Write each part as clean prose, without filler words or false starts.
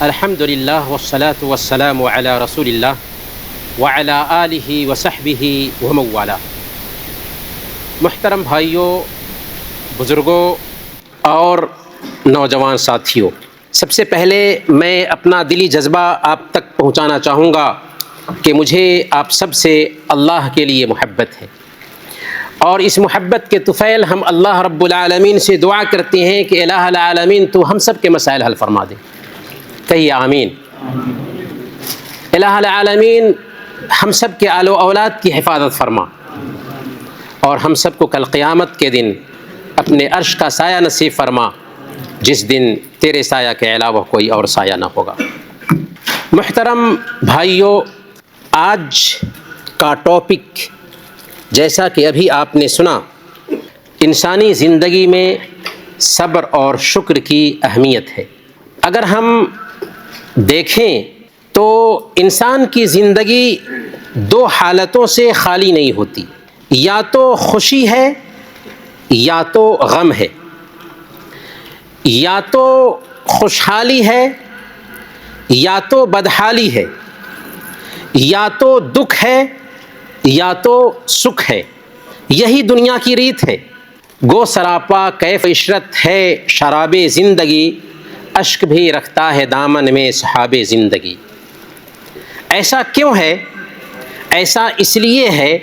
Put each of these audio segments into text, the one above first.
الحمد للہ والصلاة والسلام علی رسول اللہ وعلی آلہ وصحبہ ومن والہ۔ محترم بھائیوں، بزرگوں اور نوجوان ساتھیوں، سب سے پہلے میں اپنا دلی جذبہ آپ تک پہنچانا چاہوں گا کہ مجھے آپ سب سے اللہ کے لیے محبت ہے، اور اس محبت کے طفیل ہم اللہ رب العالمین سے دعا کرتے ہیں کہ الہ العالمین تو ہم سب کے مسائل حل فرما دے۔ کہیے آمین۔ الہ العالمین ہم سب کے آل و اولاد کی حفاظت فرما، اور ہم سب کو کل قیامت کے دن اپنے عرش کا سایہ نصیب فرما، جس دن تیرے سایہ کے علاوہ کوئی اور سایہ نہ ہوگا۔ محترم بھائیوں، آج کا ٹاپک جیسا کہ ابھی آپ نے سنا، انسانی زندگی میں صبر اور شکر کی اہمیت ہے۔ اگر ہم دیکھیں تو انسان کی زندگی دو حالتوں سے خالی نہیں ہوتی، یا تو خوشی ہے یا تو غم ہے، یا تو خوشحالی ہے یا تو بدحالی ہے، یا تو دکھ ہے یا تو سکھ ہے۔ یہی دنیا کی ریت ہے۔ گو سراپا کیف عشرت ہے شراب زندگی، اشک بھی رکھتا ہے دامن میں سحاب زندگی۔ ایسا کیوں ہے؟ ایسا اس لیے ہے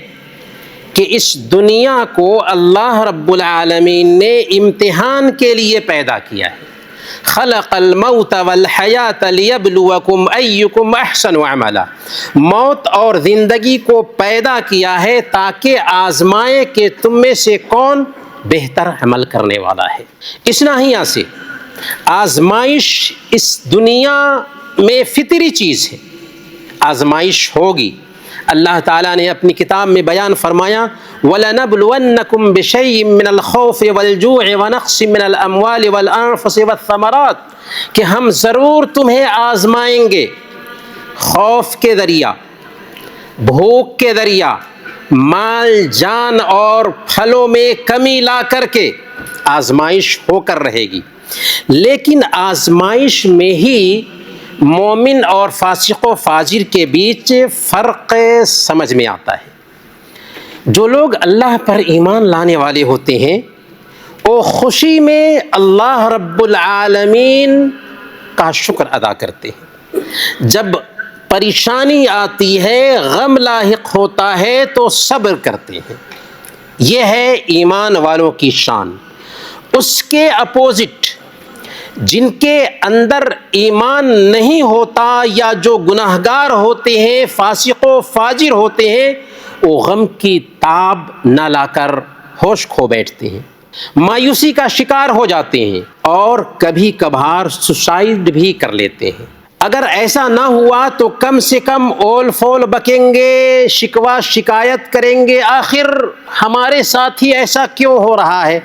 کہ اس دنیا کو اللہ رب العالمین نے امتحان کے لیے پیدا کیا ہے۔ خلق الموت والحیات لیبلوکم ایکم احسن عملا، موت اور زندگی کو پیدا کیا ہے تاکہ آزمائے کہ تم میں سے کون بہتر عمل کرنے والا ہے۔ اس ناحیہ سے آزمائش اس دنیا میں فطری چیز ہے، آزمائش ہوگی۔ اللہ تعالیٰ نے اپنی کتاب میں بیان فرمایا وَلَنَبْلُوَنَّكُمْ بِشَيْءٍ مِّنَ الْخَوْفِ وَالْجُوعِ وَنَقْصٍ مِّنَ الْأَمْوَالِ وَالْأَنفُسِ وَالثَّمَرَاتِ، کہ ہم ضرور تمہیں آزمائیں گے، خوف کے ذریعہ، بھوک کے ذریعہ، مال جان اور پھلوں میں کمی لا کر کے آزمائش ہو کر رہے گی۔ لیکن آزمائش میں ہی مومن اور فاسق و فاجر کے بیچ فرق سمجھ میں آتا ہے۔ جو لوگ اللہ پر ایمان لانے والے ہوتے ہیں وہ خوشی میں اللہ رب العالمین کا شکر ادا کرتے ہیں، جب پریشانی آتی ہے، غم لاحق ہوتا ہے تو صبر کرتے ہیں۔ یہ ہے ایمان والوں کی شان۔ اس کے اپوزٹ جن کے اندر ایمان نہیں ہوتا یا جو گناہگار ہوتے ہیں، فاسق و فاجر ہوتے ہیں، وہ غم کی تاب نہ لا کر ہوش کھو بیٹھتے ہیں، مایوسی کا شکار ہو جاتے ہیں، اور کبھی کبھار سوسائڈ بھی کر لیتے ہیں۔ اگر ایسا نہ ہوا تو کم سے کم اول فول بکیں گے، شکوہ شکایت کریں گے، آخر ہمارے ساتھ ہی ایسا کیوں ہو رہا ہے،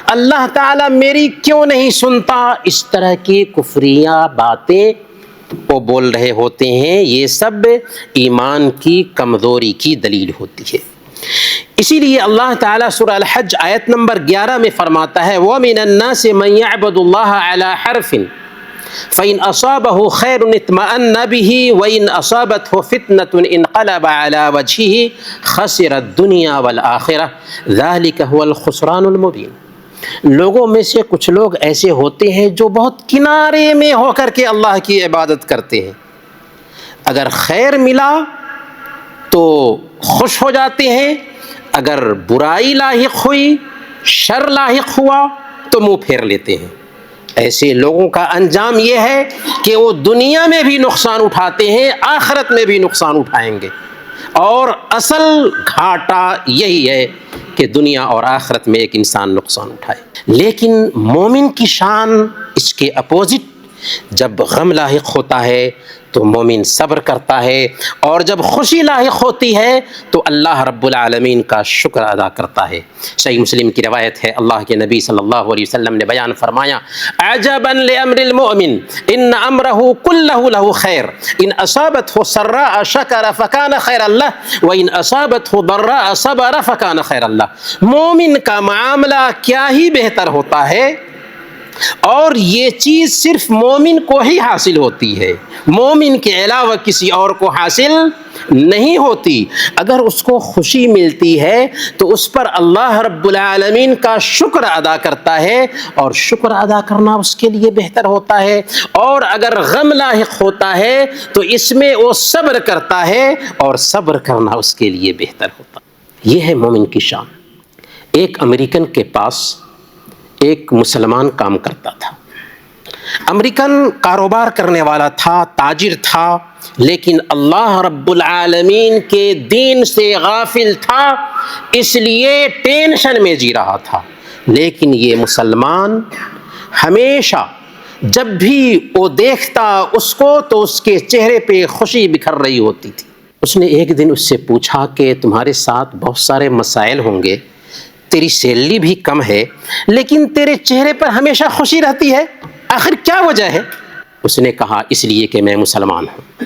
اللہ تعالیٰ میری کیوں نہیں سنتا، اس طرح کی کفریہ باتیں وہ بول رہے ہوتے ہیں۔ یہ سب ایمان کی کمزوری کی دلیل ہوتی ہے۔ اسی لیے اللہ تعالیٰ سورہ الحج آیت نمبر 11 میں فرماتا ہے وَمِنَ النَّاسِ مَن يَعْبُدُ اللَّهَ عَلَى حَرْفٍ فَإِنْ أَصَابَهُ خَيْرٌ اطْمَأَنَّ بِهِ وَإِنْ أَصَابَتْهُ فِتْنَةٌ انقلب عَلَى وَجْهِهِ خَسِرَ الدُّنْيَا وَالْآخِرَةَ ذَلِكَ هُوَ الْخُسْرَانُ الْمُبِينُ۔ لوگوں میں سے کچھ لوگ ایسے ہوتے ہیں جو بہت کنارے میں ہو کر کے اللہ کی عبادت کرتے ہیں، اگر خیر ملا تو خوش ہو جاتے ہیں، اگر برائی لاحق ہوئی، شر لاحق ہوا تو منہ پھیر لیتے ہیں۔ ایسے لوگوں کا انجام یہ ہے کہ وہ دنیا میں بھی نقصان اٹھاتے ہیں، آخرت میں بھی نقصان اٹھائیں گے، اور اصل گھاٹا یہی ہے کہ دنیا اور آخرت میں ایک انسان نقصان اٹھائے۔ لیکن مومن کی شان اس کے اپوزٹ، جب غم لاحق ہوتا ہے تو مومن صبر کرتا ہے، اور جب خوشی لاحق ہوتی ہے تو اللہ رب العالمین کا شکر ادا کرتا ہے۔ صحیح مسلم کی روایت ہے، اللہ کے نبی صلی اللہ علیہ وسلم نے بیان فرمایا عجبا لامر المؤمن ان امرہ کلہ لہ خیر ان اصابتہ سراء شکر فکان خیرا لہ وان اصابتہ ضراء صبر فکان خیرا لہ۔ مومن کا معاملہ کیا ہی بہتر ہوتا ہے اور یہ چیز صرف مومن کو ہی حاصل ہوتی ہے، مومن کے علاوہ کسی اور کو حاصل نہیں ہوتی۔ اگر اس کو خوشی ملتی ہے تو اس پر اللہ رب العالمین کا شکر ادا کرتا ہے، اور شکر ادا کرنا اس کے لیے بہتر ہوتا ہے۔ اور اگر غم لاحق ہوتا ہے تو اس میں وہ صبر کرتا ہے، اور صبر کرنا اس کے لیے بہتر ہوتا ہے۔ یہ ہے مومن کی شان۔ ایک امریکن کے پاس ایک مسلمان کام کرتا تھا۔ امریکن کاروبار کرنے والا تھا، تاجر تھا، لیکن اللہ رب العالمین کے دین سے غافل تھا، اس لیے ٹینشن میں جی رہا تھا۔ لیکن یہ مسلمان ہمیشہ جب بھی وہ دیکھتا اس کو تو اس کے چہرے پہ خوشی بکھر رہی ہوتی تھی۔ اس نے ایک دن اس سے پوچھا کہ تمہارے ساتھ بہت سارے مسائل ہوں گے، تیری سیلری بھی کم ہے، لیکن تیرے چہرے پر ہمیشہ خوشی رہتی ہے، آخر کیا وجہ ہے؟ اس نے کہا اس لیے کہ میں مسلمان ہوں۔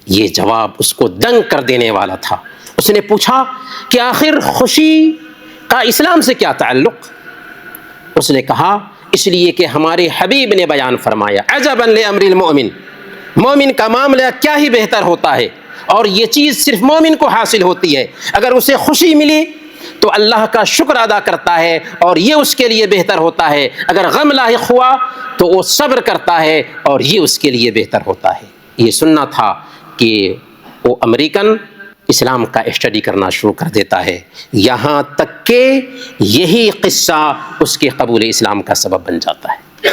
یہ جواب اس کو دنگ کر دینے والا تھا۔ اس نے پوچھا کہ آخر خوشی کا اسلام سے کیا تعلق؟ اس نے کہا اس لیے کہ ہمارے حبیب نے بیان فرمایا عجبا لامر المؤمن، مومن کا معاملہ کیا ہی بہتر ہوتا ہے، اور یہ چیز صرف مومن کو حاصل ہوتی ہے۔ اگر اسے خوشی ملی تو اللہ کا شکر ادا کرتا ہے، اور یہ اس کے لیے بہتر ہوتا ہے۔ اگر غم لاحق ہوا تو وہ صبر کرتا ہے، اور یہ اس کے لیے بہتر ہوتا ہے۔ یہ سننا تھا کہ وہ امریکن اسلام کا اسٹڈی کرنا شروع کر دیتا ہے، یہاں تک کہ یہی قصہ اس کے قبول اسلام کا سبب بن جاتا ہے۔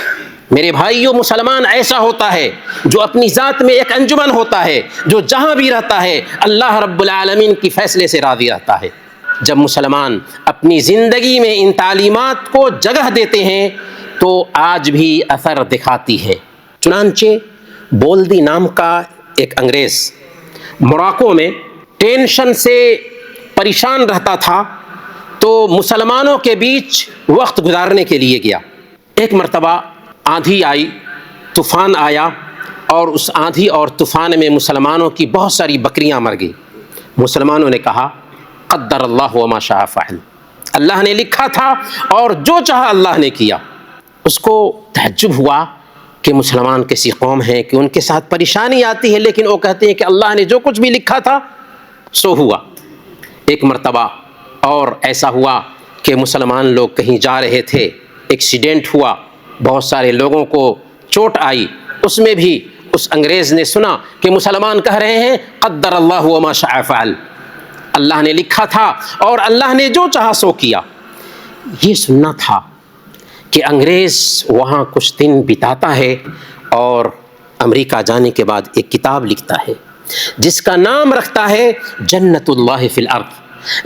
میرے بھائیو، مسلمان ایسا ہوتا ہے جو اپنی ذات میں ایک انجمن ہوتا ہے، جو جہاں بھی رہتا ہے اللہ رب العالمین کی فیصلے سے راضی رہتا ہے۔ جب مسلمان اپنی زندگی میں ان تعلیمات کو جگہ دیتے ہیں تو آج بھی اثر دکھاتی ہے۔ چنانچہ بولدی نام کا ایک انگریز موراکو میں ٹینشن سے پریشان رہتا تھا، تو مسلمانوں کے بیچ وقت گزارنے کے لیے گیا۔ ایک مرتبہ آندھی آئی، طوفان آیا، اور اس آندھی اور طوفان میں مسلمانوں کی بہت ساری بکریاں مر گئی۔ مسلمانوں نے کہا قدر اللہ وما شاء فعل، اللہ نے لکھا تھا اور جو چاہا اللہ نے کیا۔ اس کو تعجب ہوا کہ مسلمان کیسی قوم ہے کہ ان کے ساتھ پریشانی آتی ہے لیکن وہ کہتے ہیں کہ اللہ نے جو کچھ بھی لکھا تھا سو ہوا۔ ایک مرتبہ اور ایسا ہوا کہ مسلمان لوگ کہیں جا رہے تھے، ایکسیڈنٹ ہوا، بہت سارے لوگوں کو چوٹ آئی۔ اس میں بھی اس انگریز نے سنا کہ مسلمان کہہ رہے ہیں قدر اللہ وما شاء فعل، اللہ نے لکھا تھا اور اللہ نے جو چاہا سو کیا۔ یہ سننا تھا کہ انگریز وہاں کچھ دن بتاتا ہے اور امریکہ جانے کے بعد ایک کتاب لکھتا ہے جس کا نام رکھتا ہے جنت اللہ فی الارض،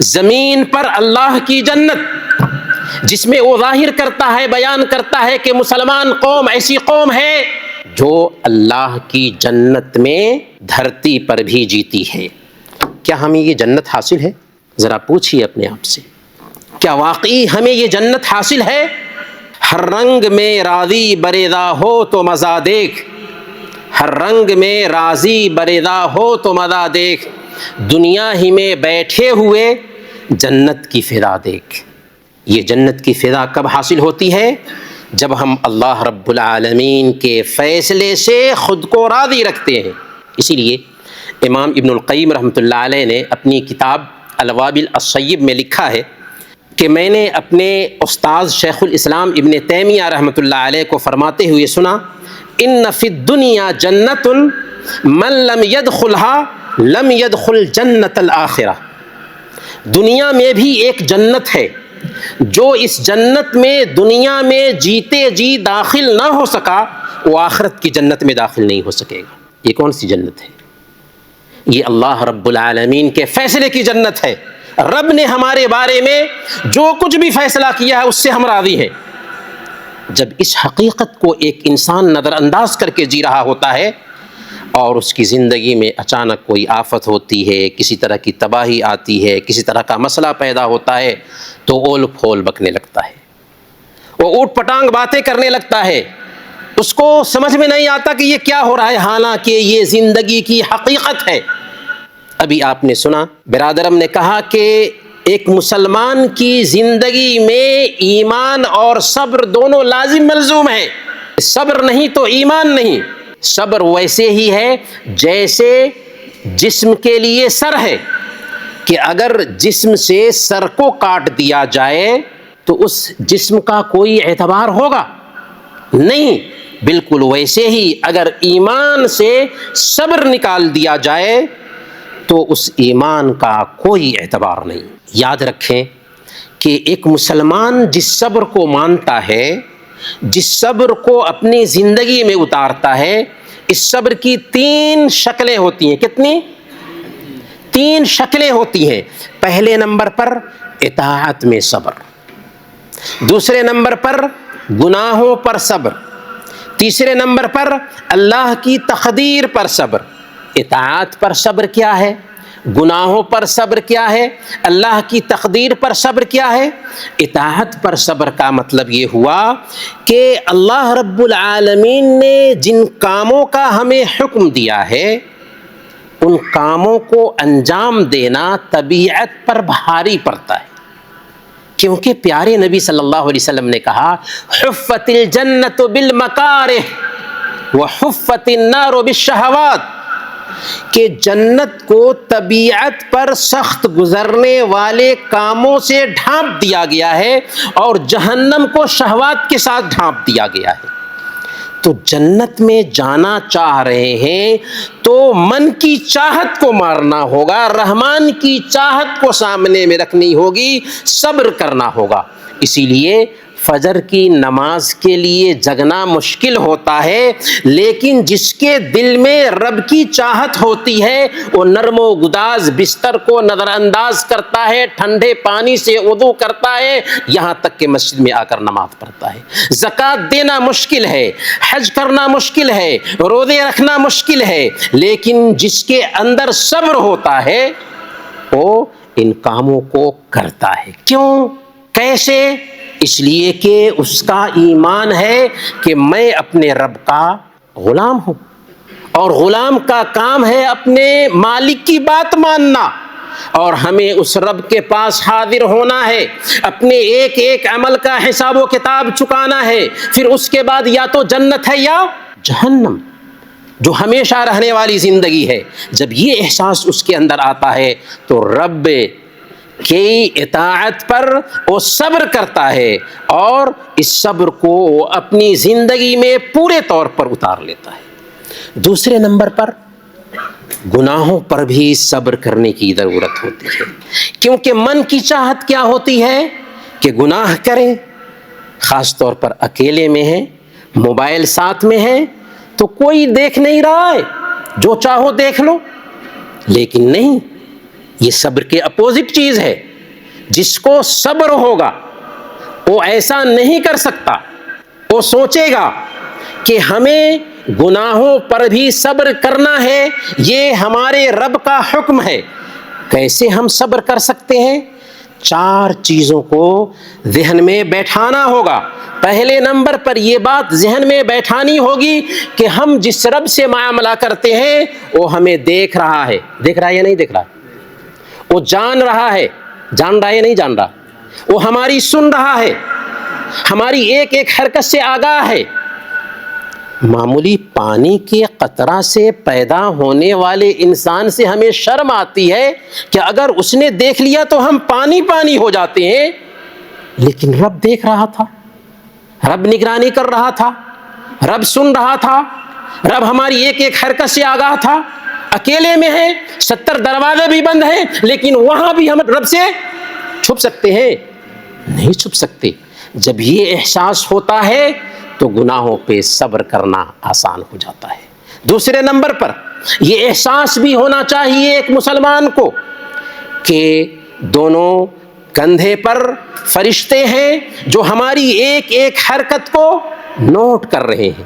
زمین پر اللہ کی جنت، جس میں وہ ظاہر کرتا ہے، بیان کرتا ہے کہ مسلمان قوم ایسی قوم ہے جو اللہ کی جنت میں دھرتی پر بھی جیتی ہے۔ کیا ہمیں یہ جنت حاصل ہے؟ ذرا پوچھیے اپنے آپ سے، کیا واقعی ہمیں یہ جنت حاصل ہے؟ ہر رنگ میں راضی بریدا ہو تو مزہ دیکھ، ہر رنگ میں راضی بریدا ہو تو مزہ دیکھ، دنیا ہی میں بیٹھے ہوئے جنت کی فضا دیکھ۔ یہ جنت کی فضا کب حاصل ہوتی ہے؟ جب ہم اللہ رب العالمین کے فیصلے سے خود کو راضی رکھتے ہیں۔ اسی لیے امام ابن القیم رحمۃ اللہ علیہ نے اپنی کتاب الوابل الصیب میں لکھا ہے کہ میں نے اپنے استاذ شیخ الاسلام ابن تیمیہ رحمۃ اللہ علیہ کو فرماتے ہوئے سنا ان فی الدنیا جنت من لم يدخلها لم يدخل جنت الآخرہ، دنیا میں بھی ایک جنت ہے، جو اس جنت میں دنیا میں جیتے جی داخل نہ ہو سکا وہ آخرت کی جنت میں داخل نہیں ہو سکے گا۔ یہ کون سی جنت ہے؟ یہ اللہ رب العالمین کے فیصلے کی جنت ہے۔ رب نے ہمارے بارے میں جو کچھ بھی فیصلہ کیا ہے اس سے ہم راضی ہیں۔ جب اس حقیقت کو ایک انسان نظر انداز کر کے جی رہا ہوتا ہے اور اس کی زندگی میں اچانک کوئی آفت ہوتی ہے، کسی طرح کی تباہی آتی ہے، کسی طرح کا مسئلہ پیدا ہوتا ہے، تو اول پھول بکنے لگتا ہے، وہ اوٹ پٹانگ باتیں کرنے لگتا ہے، اس کو سمجھ میں نہیں آتا کہ یہ کیا ہو رہا ہے، حالانکہ یہ زندگی کی حقیقت ہے۔ ابھی آپ نے سنا برادرم نے کہا کہ ایک مسلمان کی زندگی میں ایمان اور صبر دونوں لازم ملزوم ہیں. صبر نہیں تو ایمان نہیں. صبر ویسے ہی ہے جیسے جسم کے لیے سر ہے کہ اگر جسم سے سر کو کاٹ دیا جائے تو اس جسم کا کوئی اعتبار ہوگا نہیں. بالکل ویسے ہی اگر ایمان سے صبر نکال دیا جائے تو اس ایمان کا کوئی اعتبار نہیں. یاد رکھیں کہ ایک مسلمان جس صبر کو مانتا ہے، جس صبر کو اپنی زندگی میں اتارتا ہے، اس صبر کی 3 شکلیں ہوتی ہیں. کتنی؟ 3 شکلیں ہوتی ہیں. پہلے نمبر پر اطاعت میں صبر، دوسرے نمبر پر گناہوں پر صبر، تیسرے نمبر پر اللہ کی تقدیر پر صبر. اطاعت پر صبر کیا ہے؟ گناہوں پر صبر کیا ہے؟ اللہ کی تقدیر پر صبر کیا ہے؟ اطاعت پر صبر کا مطلب یہ ہوا کہ اللہ رب العالمین نے جن کاموں کا ہمیں حکم دیا ہے ان کاموں کو انجام دینا طبیعت پر بھاری پڑتا ہے، کیونکہ پیارے نبی صلی اللہ علیہ وسلم نے کہا حفت الجنت بالمکارہ وحفت النار بالشہوات، کہ جنت کو طبیعت پر سخت گزرنے والے کاموں سے ڈھانپ دیا گیا ہے اور جہنم کو شہوات کے ساتھ ڈھانپ دیا گیا ہے. تو جنت میں جانا چاہ رہے ہیں تو من کی چاہت کو مارنا ہوگا، رحمان کی چاہت کو سامنے میں رکھنی ہوگی، صبر کرنا ہوگا. اسی لیے فجر کی نماز کے لیے جگنا مشکل ہوتا ہے، لیکن جس کے دل میں رب کی چاہت ہوتی ہے وہ نرم و گداز بستر کو نظر انداز کرتا ہے، ٹھنڈے پانی سے وضو کرتا ہے، یہاں تک کہ مسجد میں آ کر نماز پڑھتا ہے. زکوٰۃ دینا مشکل ہے، حج کرنا مشکل ہے، روزے رکھنا مشکل ہے، لیکن جس کے اندر صبر ہوتا ہے وہ ان کاموں کو کرتا ہے. کیوں؟ کیسے؟ اس لیے کہ اس کا ایمان ہے کہ میں اپنے رب کا غلام ہوں اور غلام کا کام ہے اپنے مالک کی بات ماننا، اور ہمیں اس رب کے پاس حاضر ہونا ہے، اپنے ایک ایک عمل کا حساب و کتاب چکانا ہے. پھر اس کے بعد یا تو جنت ہے یا جہنم، جو ہمیشہ رہنے والی زندگی ہے. جب یہ احساس اس کے اندر آتا ہے تو رب کی اطاعت پر وہ صبر کرتا ہے اور اس صبر کو وہ اپنی زندگی میں پورے طور پر اتار لیتا ہے. دوسرے نمبر پر گناہوں پر بھی صبر کرنے کی ضرورت ہوتی ہے، کیونکہ من کی چاہت کیا ہوتی ہے کہ گناہ کریں، خاص طور پر اکیلے میں ہیں، موبائل ساتھ میں ہے تو کوئی دیکھ نہیں رہا ہے، جو چاہو دیکھ لو. لیکن نہیں، یہ صبر کے اپوزٹ چیز ہے. جس کو صبر ہوگا وہ ایسا نہیں کر سکتا، وہ سوچے گا کہ ہمیں گناہوں پر بھی صبر کرنا ہے، یہ ہمارے رب کا حکم ہے. کیسے ہم صبر کر سکتے ہیں؟ 4 چیزوں کو ذہن میں بیٹھانا ہوگا. پہلے نمبر پر یہ بات ذہن میں بیٹھانی ہوگی کہ ہم جس رب سے معاملہ کرتے ہیں وہ ہمیں دیکھ رہا ہے. دیکھ رہا ہے یا نہیں دیکھ رہا؟ وہ جان رہا ہے، جان رہا ہے یا نہیں جان رہا؟ وہ ہماری سن رہا ہے، ہماری ایک ایک حرکت سے آگاہ ہے. معمولی پانی کے قطرہ سے پیدا ہونے والے انسان سے ہمیں شرم آتی ہے کہ اگر اس نے دیکھ لیا تو ہم پانی پانی ہو جاتے ہیں، لیکن رب دیکھ رہا تھا، رب نگرانی کر رہا تھا، رب سن رہا تھا، رب ہماری ایک ایک حرکت سے آگاہ تھا. اکیلے میں ہیں، 70 دروازے بھی بند ہیں، لیکن وہاں بھی ہم رب سے چھپ سکتے ہیں؟ نہیں چھپ سکتے. جب یہ احساس ہوتا ہے تو گناہوں پہ صبر کرنا آسان ہو جاتا ہے. دوسرے نمبر پر یہ احساس بھی ہونا چاہیے ایک مسلمان کو کہ دونوں کندھے پر فرشتے ہیں جو ہماری ایک ایک حرکت کو نوٹ کر رہے ہیں.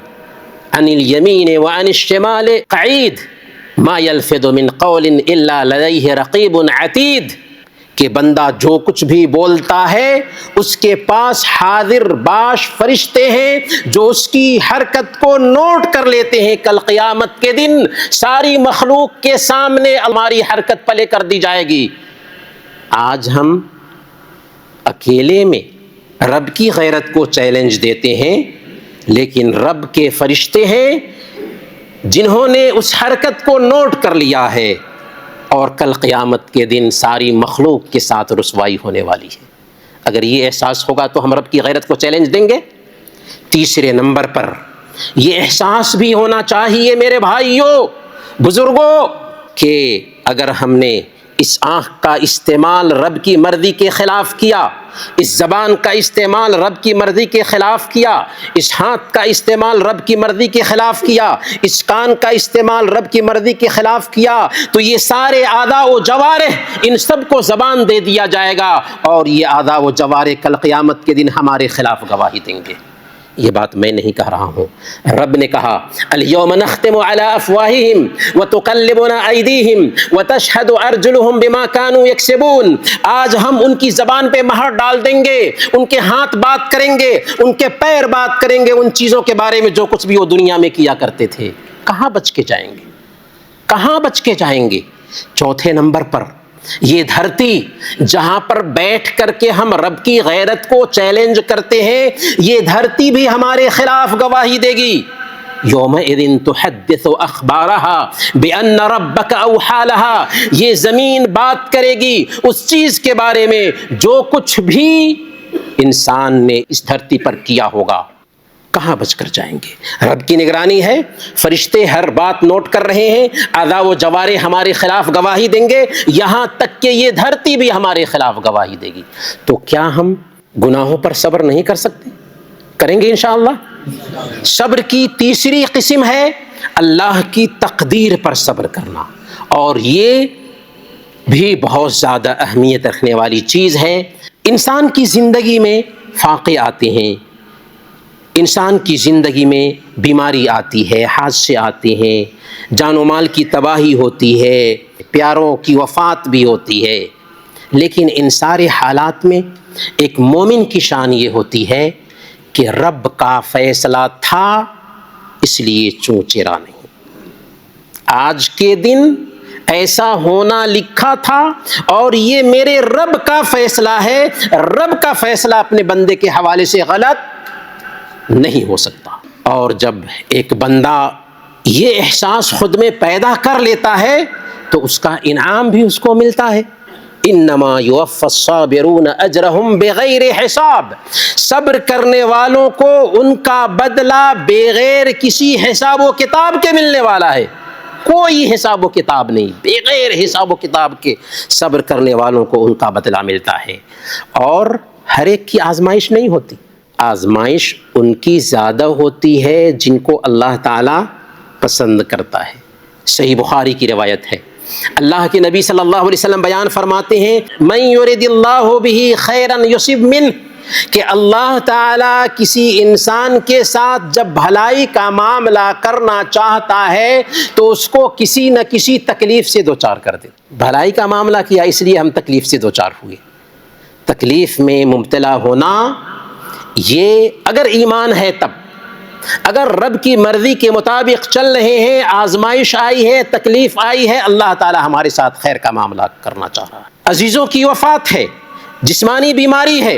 عن الیمین وعن الشمال قعید ما یلفظ من قول الا لدیہ رقیب عتید، کہ بندہ جو کچھ بھی بولتا ہے اس کے پاس حاضر باش فرشتے ہیں جو اس کی حرکت کو نوٹ کر لیتے ہیں. کل قیامت کے دن ساری مخلوق کے سامنے ہماری حرکت پلے کر دی جائے گی. آج ہم اکیلے میں رب کی غیرت کو چیلنج دیتے ہیں، لیکن رب کے فرشتے ہیں جنہوں نے اس حرکت کو نوٹ کر لیا ہے، اور کل قیامت کے دن ساری مخلوق کے ساتھ رسوائی ہونے والی ہے۔ اگر یہ احساس ہوگا تو ہم رب کی غیرت کو چیلنج دیں گے۔ تیسرے نمبر پر یہ احساس بھی ہونا چاہیے میرے بھائیوں، بزرگوں، کہ اگر ہم نے اس آنکھ کا استعمال رب کی مرضی کے خلاف کیا، اس زبان کا استعمال رب کی مرضی کے خلاف کیا، اس ہاتھ کا استعمال رب کی مرضی کے خلاف کیا، اس کان کا استعمال رب کی مرضی کے خلاف کیا، تو یہ سارے اعضاء و جوارح ان سب کو زبان دے دیا جائے گا، اور یہ اعضاء و جوارح کل قیامت کے دن ہمارے خلاف گواہی دیں گے۔ یہ بات میں نہیں کہہ رہا ہوں، رب نے کہا الیوم نختم علی افواہہم وتکلمنا ایدیہم وتشہد ارجلہم بما کانوا یکسبون۔ آج ہم ان کی زبان پہ مہر ڈال دیں گے، ان کے ہاتھ بات کریں گے، ان کے پیر بات کریں گے ان چیزوں کے بارے میں جو کچھ بھی وہ دنیا میں کیا کرتے تھے۔ کہاں بچ کے جائیں گے؟ کہاں بچ کے جائیں گے؟ چوتھے نمبر پر یہ دھرتی جہاں پر بیٹھ کر کے ہم رب کی غیرت کو چیلنج کرتے ہیں، یہ دھرتی بھی ہمارے خلاف گواہی دے گی۔ یومئذ تحدث اخبارها بان ربک اوحی لها، یہ زمین بات کرے گی اس چیز کے بارے میں جو کچھ بھی انسان نے اس دھرتی پر کیا ہوگا۔ کہاں بچ کر جائیں گے؟ رب کی نگرانی ہے، فرشتے ہر بات نوٹ کر رہے ہیں، اعضاء و جوارح ہمارے خلاف گواہی دیں گے، یہاں تک کہ یہ دھرتی بھی ہمارے خلاف گواہی دے گی۔ تو کیا ہم گناہوں پر صبر نہیں کر سکتے؟ کریں گے انشاءاللہ۔ صبر کی تیسری قسم ہے اللہ کی تقدیر پر صبر کرنا، اور یہ بھی بہت زیادہ اہمیت رکھنے والی چیز ہے۔ انسان کی زندگی میں فاقے آتے ہیں، انسان کی زندگی میں بیماری آتی ہے، حادثے آتے ہیں، جان و مال کی تباہی ہوتی ہے، پیاروں کی وفات بھی ہوتی ہے، لیکن ان سارے حالات میں ایک مومن کی شان یہ ہوتی ہے کہ رب کا فیصلہ تھا اس لیے چوں چرا نہیں۔ آج کے دن ایسا ہونا لکھا تھا اور یہ میرے رب کا فیصلہ ہے، رب کا فیصلہ اپنے بندے کے حوالے سے غلط نہیں ہو سکتا۔ اور جب ایک بندہ یہ احساس خود میں پیدا کر لیتا ہے تو اس کا انعام بھی اس کو ملتا ہے۔ انما یوفی الصابرون اجرہم بغیر حساب، صبر کرنے والوں کو ان کا بدلہ بغیر کسی حساب و کتاب کے ملنے والا ہے۔ کوئی حساب و کتاب نہیں، بغیر حساب و کتاب کے صبر کرنے والوں کو ان کا بدلہ ملتا ہے۔ اور ہر ایک کی آزمائش نہیں ہوتی، آزمائش ان کی زیادہ ہوتی ہے جن کو اللہ تعالیٰ پسند کرتا ہے۔ صحیح بخاری کی روایت ہے، اللہ کے نبی صلی اللہ علیہ وسلم بیان فرماتے ہیں من یرد اللہ بہ خیرا یصب منہ، کہ اللہ تعالیٰ کسی انسان کے ساتھ جب بھلائی کا معاملہ کرنا چاہتا ہے تو اس کو کسی نہ کسی تکلیف سے دوچار کر دے۔ بھلائی کا معاملہ کیا اس لیے ہم تکلیف سے دوچار ہوئے۔ تکلیف میں مبتلا ہونا یہ اگر ایمان ہے تب، اگر رب کی مرضی کے مطابق چل رہے ہیں، آزمائش آئی ہے، تکلیف آئی ہے، اللہ تعالی ہمارے ساتھ خیر کا معاملہ کرنا چاہ رہا ہے۔ عزیزوں کی وفات ہے، جسمانی بیماری ہے،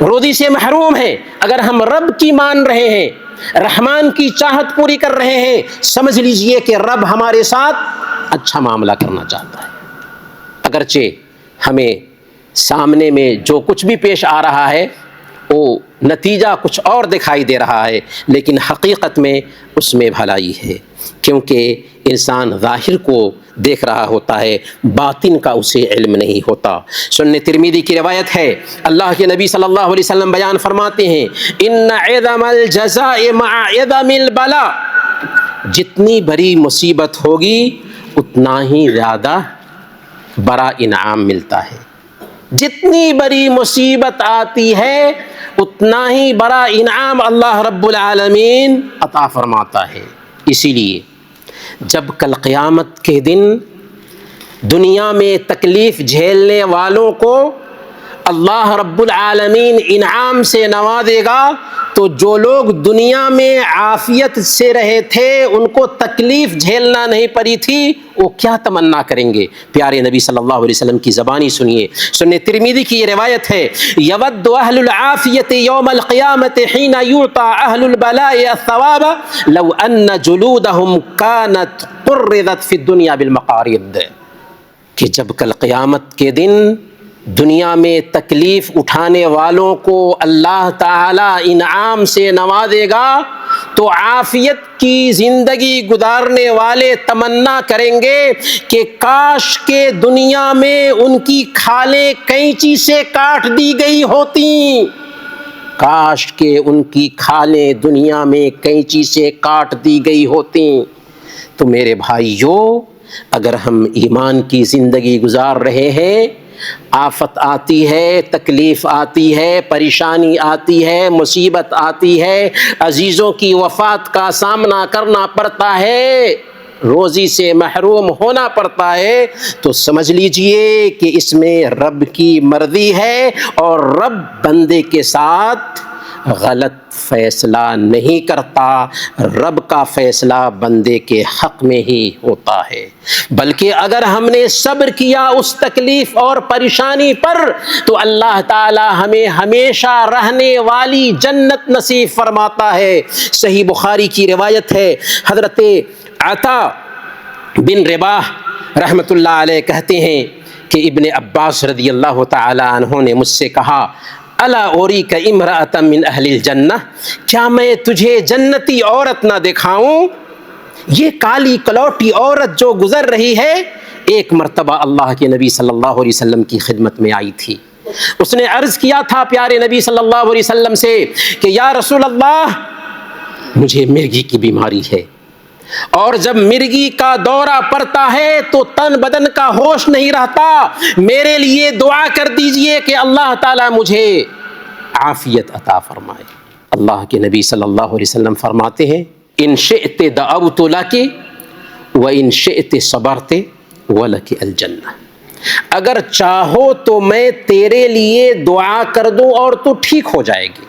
روزی سے محروم ہے، اگر ہم رب کی مان رہے ہیں، رحمان کی چاہت پوری کر رہے ہیں، سمجھ لیجئے کہ رب ہمارے ساتھ اچھا معاملہ کرنا چاہتا ہے۔ اگرچہ ہمیں سامنے میں جو کچھ بھی پیش آ رہا ہے وہ نتیجہ کچھ اور دکھائی دے رہا ہے، لیکن حقیقت میں اس میں بھلائی ہے، کیونکہ انسان ظاہر کو دیکھ رہا ہوتا ہے، باطن کا اسے علم نہیں ہوتا۔ سنن ترمذی کی روایت ہے، اللہ کے نبی صلی اللہ علیہ وسلم بیان فرماتے ہیں ان عظم الجزاء مع عظم البلاء، جتنی بڑی مصیبت ہوگی اتنا ہی زیادہ بڑا انعام ملتا ہے۔ جتنی بڑی مصیبت آتی ہے اتنا ہی بڑا انعام اللہ رب العالمین عطا فرماتا ہے۔ اسی لیے جب کل قیامت کے دن دنیا میں تکلیف جھیلنے والوں کو اللہ رب العالمین انعام سے نوازے گا تو تو جو لوگ دنیا میں عافیت سے رہے تھے، ان کو تکلیف جھیلنا نہیں پڑی تھی، وہ کیا تمنا کریں گے؟ پیارے نبی صلی اللہ علیہ وسلم کی زبانی سنیے۔ سنن ترمذی کی یہ روایت ہے، یود اہل العافیۃ یوم القیامۃ حین یعطی اہل البلاء الثواب لو ان جلودہم کانت قرضت فی الدنیا بالمقارض، کہ جب کل قیامت کے دن دنیا میں تکلیف اٹھانے والوں کو اللہ تعالی انعام سے نوازے گا تو عافیت کی زندگی گزارنے والے تمنا کریں گے کہ کاش کے دنیا میں ان کی کھالیں قینچی سے کاٹ دی گئی ہوتیں، کاش کہ ان کی کھالیں دنیا میں قینچی سے کاٹ دی گئی ہوتیں۔ تو میرے بھائیو، اگر ہم ایمان کی زندگی گزار رہے ہیں، آفت آتی ہے، تکلیف آتی ہے، پریشانی آتی ہے، مصیبت آتی ہے، عزیزوں کی وفات کا سامنا کرنا پڑتا ہے، روزی سے محروم ہونا پڑتا ہے، تو سمجھ لیجئے کہ اس میں رب کی مرضی ہے، اور رب بندے کے ساتھ غلط فیصلہ نہیں کرتا، رب کا فیصلہ بندے کے حق میں ہی ہوتا ہے۔ بلکہ اگر ہم نے صبر کیا اس تکلیف اور پریشانی پر تو اللہ تعالی ہمیں ہمیشہ رہنے والی جنت نصیب فرماتا ہے۔ صحیح بخاری کی روایت ہے، حضرت عطا بن رباح رحمۃ اللہ علیہ کہتے ہیں کہ ابن عباس رضی اللہ تعالی عنہ نے مجھ سے کہا، الا اوریک امرأۃ من اہل الجنہ، کیا میں تجھے جنتی عورت نہ دکھاؤں؟ یہ کالی کلوٹی عورت جو گزر رہی ہے، ایک مرتبہ اللہ کے نبی صلی اللہ علیہ وسلم کی خدمت میں آئی تھی۔ اس نے عرض کیا تھا پیارے نبی صلی اللہ علیہ وسلم سے کہ یا رسول اللہ، مجھے مرگی کی بیماری ہے، اور جب مرگی کا دورہ پڑتا ہے تو تن بدن کا ہوش نہیں رہتا، میرے لیے دعا کر دیجئے کہ اللہ تعالیٰ مجھے عافیت عطا فرمائے۔ اللہ کے نبی صلی اللہ علیہ وسلم فرماتے ہیں، ان شئت دعوت لک وان شئت صبرت ولک الجنہ، اگر چاہو تو میں تیرے لیے دعا کر دوں اور تو ٹھیک ہو جائے گی،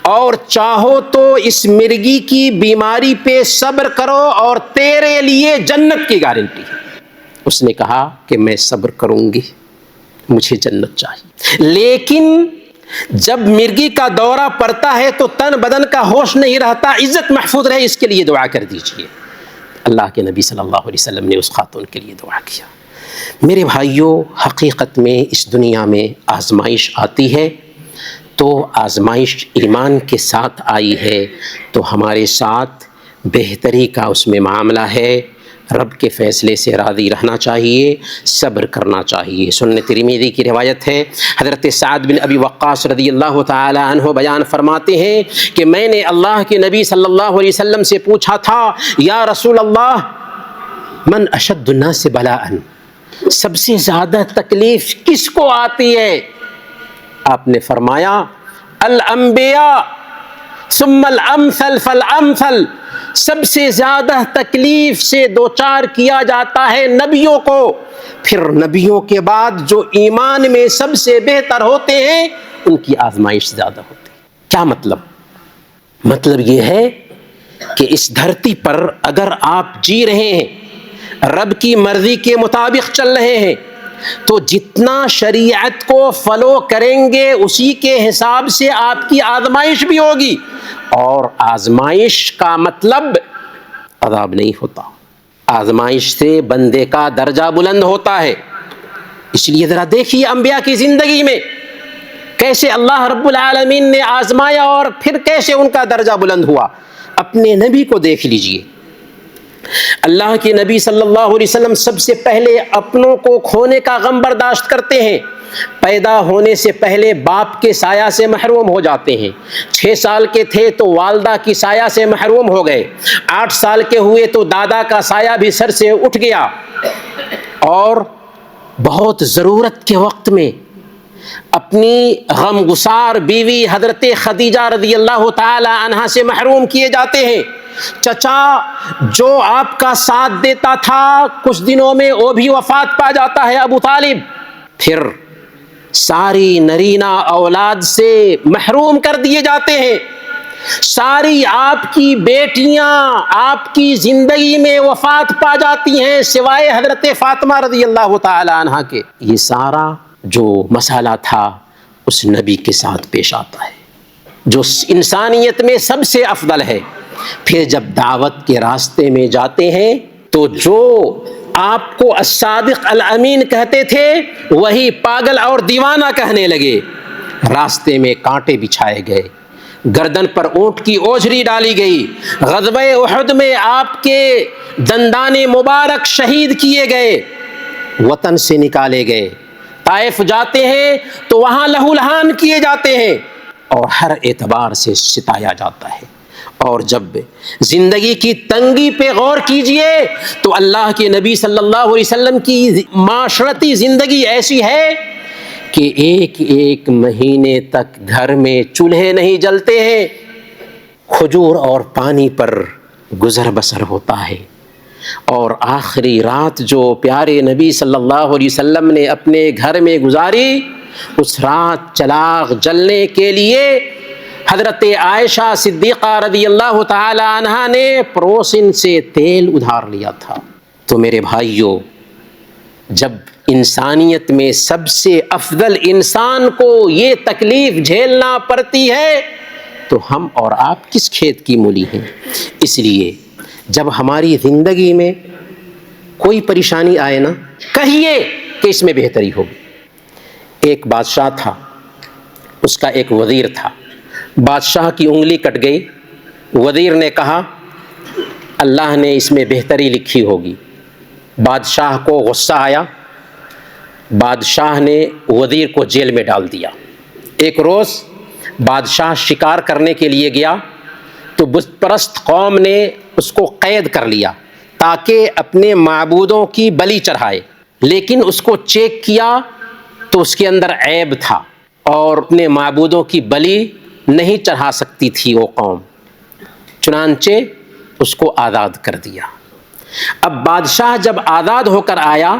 اور چاہو تو اس مرگی کی بیماری پہ صبر کرو اور تیرے لیے جنت کی گارنٹی ہے۔ اس نے کہا کہ میں صبر کروں گی، مجھے جنت چاہیے، لیکن جب مرگی کا دورہ پڑتا ہے تو تن بدن کا ہوش نہیں رہتا، عزت محفوظ رہے، اس کے لیے دعا کر دیجئے۔ اللہ کے نبی صلی اللہ علیہ وسلم نے اس خاتون کے لیے دعا کیا۔ میرے بھائیوں، حقیقت میں اس دنیا میں آزمائش آتی ہے تو آزمائش ایمان کے ساتھ آئی ہے تو ہمارے ساتھ بہتری کا اس میں معاملہ ہے، رب کے فیصلے سے راضی رہنا چاہیے، صبر کرنا چاہیے۔ سنن ترمذی کی روایت ہے، حضرت سعد بن ابی وقاص رضی اللہ تعالی عنہ بیان فرماتے ہیں کہ میں نے اللہ کے نبی صلی اللہ علیہ وسلم سے پوچھا تھا، یا رسول اللہ، من اشد الناس بلاء، سب سے زیادہ تکلیف کس کو آتی ہے؟ آپ نے فرمایا، الانبیاء ثم الامثل فالامثل، سب سے زیادہ تکلیف سے دوچار کیا جاتا ہے نبیوں کو، پھر نبیوں کے بعد جو ایمان میں سب سے بہتر ہوتے ہیں ان کی آزمائش زیادہ ہوتی ہے۔ کیا مطلب؟ مطلب یہ ہے کہ اس دھرتی پر اگر آپ جی رہے ہیں، رب کی مرضی کے مطابق چل رہے ہیں، تو جتنا شریعت کو فالو کریں گے اسی کے حساب سے آپ کی آزمائش بھی ہوگی، اور آزمائش کا مطلب عذاب نہیں ہوتا، آزمائش سے بندے کا درجہ بلند ہوتا ہے۔ اس لیے ذرا دیکھیے انبیاء کی زندگی میں کیسے اللہ رب العالمین نے آزمایا اور پھر کیسے ان کا درجہ بلند ہوا۔ اپنے نبی کو دیکھ لیجئے، اللہ کے نبی صلی اللہ علیہ وسلم سب سے پہلے اپنوں کو کھونے کا غم برداشت کرتے ہیں، پیدا ہونے سے پہلے باپ کے سایہ سے محروم ہو جاتے ہیں، 6 سال کے تھے تو والدہ کی سایہ سے محروم ہو گئے، 8 سال کے ہوئے تو دادا کا سایہ بھی سر سے اٹھ گیا، اور بہت ضرورت کے وقت میں اپنی غم گسار بیوی حضرت خدیجہ رضی اللہ تعالی عنہا سے محروم کیے جاتے ہیں۔ چچا جو آپ کا ساتھ دیتا تھا کچھ دنوں میں وہ بھی وفات پا جاتا ہے، ابو طالب، پھر ساری نرینہ اولاد سے محروم کر دیے جاتے ہیں۔ ساری آپ کی بیٹیاں آپ کی زندگی میں وفات پا جاتی ہیں سوائے حضرت فاطمہ رضی اللہ تعالی عنہا کے۔ یہ سارا جو مسئلہ تھا اس نبی کے ساتھ پیش آتا ہے جو انسانیت میں سب سے افضل ہے۔ پھر جب دعوت کے راستے میں جاتے ہیں تو جو آپ کو الصادق الامین کہتے تھے وہی پاگل اور دیوانہ کہنے لگے۔ راستے میں کانٹے بچھائے گئے، گردن پر اونٹ کی اوجری ڈالی گئی، غزوہ احد میں آپ کے دندان مبارک شہید کیے گئے، وطن سے نکالے گئے، طائف جاتے ہیں تو وہاں لہو لہان کیے جاتے ہیں اور ہر اعتبار سے ستایا جاتا ہے۔ اور جب زندگی کی تنگی پہ غور کیجئے تو اللہ کے نبی صلی اللہ علیہ وسلم کی معاشرتی زندگی ایسی ہے کہ ایک ایک مہینے تک گھر میں چولہے نہیں جلتے ہیں، کھجور اور پانی پر گزر بسر ہوتا ہے۔ اور آخری رات جو پیارے نبی صلی اللہ علیہ وسلم نے اپنے گھر میں گزاری، اس رات چراغ جلنے کے لیے حضرت عائشہ صدیقہ رضی اللہ تعالی عنہا نے پڑوسن سے تیل ادھار لیا تھا۔ تو میرے بھائیوں، جب انسانیت میں سب سے افضل انسان کو یہ تکلیف جھیلنا پڑتی ہے تو ہم اور آپ کس کھیت کی مولی ہیں؟ اس لیے جب ہماری زندگی میں کوئی پریشانی آئے نا، کہیے کہ اس میں بہتری ہوگی۔ ایک بادشاہ تھا، اس کا ایک وزیر تھا، بادشاہ کی انگلی کٹ گئی، وزیر نے کہا اللہ نے اس میں بہتری لکھی ہوگی۔ بادشاہ کو غصہ آیا، بادشاہ نے وزیر کو جیل میں ڈال دیا۔ ایک روز بادشاہ شکار کرنے کے لیے گیا تو بت پرست قوم نے اس کو قید کر لیا تاکہ اپنے معبودوں کی بلی چڑھائے، لیکن اس کو چیک کیا تو اس کے اندر عیب تھا اور اپنے معبودوں کی بلی نہیں چڑھا سکتی تھی وہ قوم، چنانچہ اس کو آزاد کر دیا۔ اب بادشاہ جب آزاد ہو کر آیا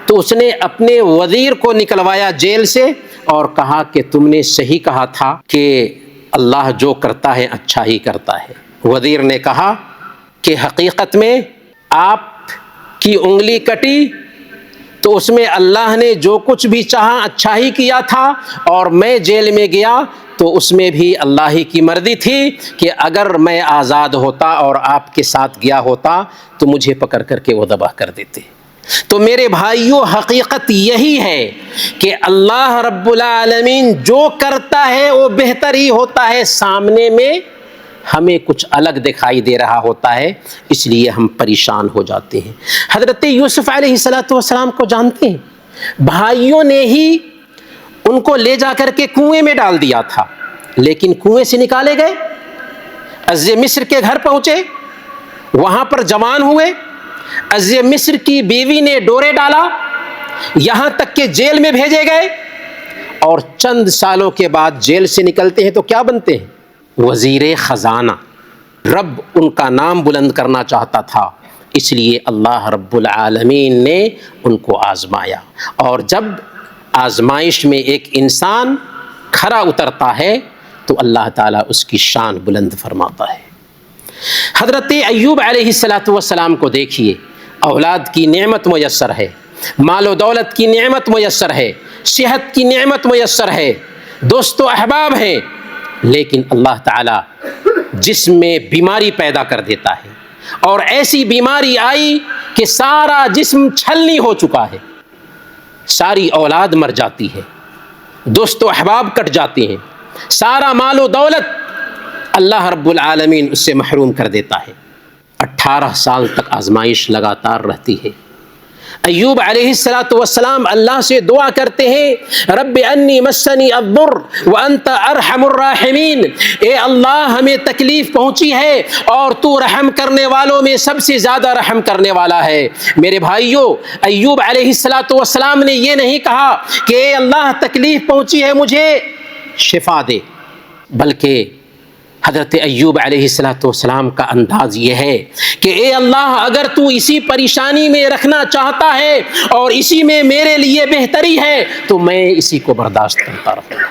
تو اس نے اپنے وزیر کو نکلوایا جیل سے اور کہا کہ تم نے صحیح کہا تھا کہ اللہ جو کرتا ہے اچھا ہی کرتا ہے۔ وزیر نے کہا کہ حقیقت میں آپ کی انگلی کٹی تو اس میں اللہ نے جو کچھ بھی چاہا اچھا ہی کیا تھا، اور میں جیل میں گیا تو اس میں بھی اللہ ہی کی مرضی تھی کہ اگر میں آزاد ہوتا اور آپ کے ساتھ گیا ہوتا تو مجھے پکڑ کر کے وہ ذبح کر دیتے۔ تو میرے بھائیوں، حقیقت یہی ہے کہ اللہ رب العالمین جو کرتا ہے وہ بہتر ہی ہوتا ہے، سامنے میں ہمیں کچھ الگ دکھائی دے رہا ہوتا ہے، اس لیے ہم پریشان ہو جاتے ہیں۔ حضرت یوسف علیہ السلام کو جانتے ہیں، بھائیوں نے ہی ان کو لے جا کر کے کنویں میں ڈال دیا تھا، لیکن کنویں سے نکالے گئے، عزیز مصر کے گھر پہنچے، وہاں پر جوان ہوئے، عزیز مصر کی بیوی نے ڈورے ڈالا، یہاں تک کہ جیل میں بھیجے گئے، اور چند سالوں کے بعد جیل سے نکلتے ہیں تو کیا بنتے ہیں؟ وزیر خزانہ۔ رب ان کا نام بلند کرنا چاہتا تھا، اس لیے اللہ رب العالمین نے ان کو آزمایا، اور جب آزمائش میں ایک انسان کھرا اترتا ہے تو اللہ تعالیٰ اس کی شان بلند فرماتا ہے۔ حضرت ایوب علیہ السلام کو دیکھیے، اولاد کی نعمت میسر ہے، مال و دولت کی نعمت میسر ہے، صحت کی نعمت میسر ہے، دوست و احباب ہیں، لیکن اللہ تعالیٰ جسم میں بیماری پیدا کر دیتا ہے، اور ایسی بیماری آئی کہ سارا جسم چھلنی ہو چکا ہے، ساری اولاد مر جاتی ہے، دوست و احباب کٹ جاتے ہیں، سارا مال و دولت اللہ رب العالمین اس سے محروم کر دیتا ہے۔ 18 سال تک آزمائش لگاتار رہتی ہے۔ ایوب علیہ السلام اللہ سے دعا کرتے ہیں، رب انی مسنی الضر وانت ارحم الراحمین، اے اللہ ہمیں تکلیف پہنچی ہے اور تو رحم کرنے والوں میں سب سے زیادہ رحم کرنے والا ہے۔ میرے بھائیوں، ایوب علیہ السلام نے یہ نہیں کہا کہ اے اللہ تکلیف پہنچی ہے مجھے شفا دے، بلکہ حضرت ایوب علیہ السلام کا انداز یہ ہے کہ اے اللہ اگر تو اسی پریشانی میں رکھنا چاہتا ہے اور اسی میں میرے لیے بہتری ہے تو میں اسی کو برداشت کرتا رہوں گا۔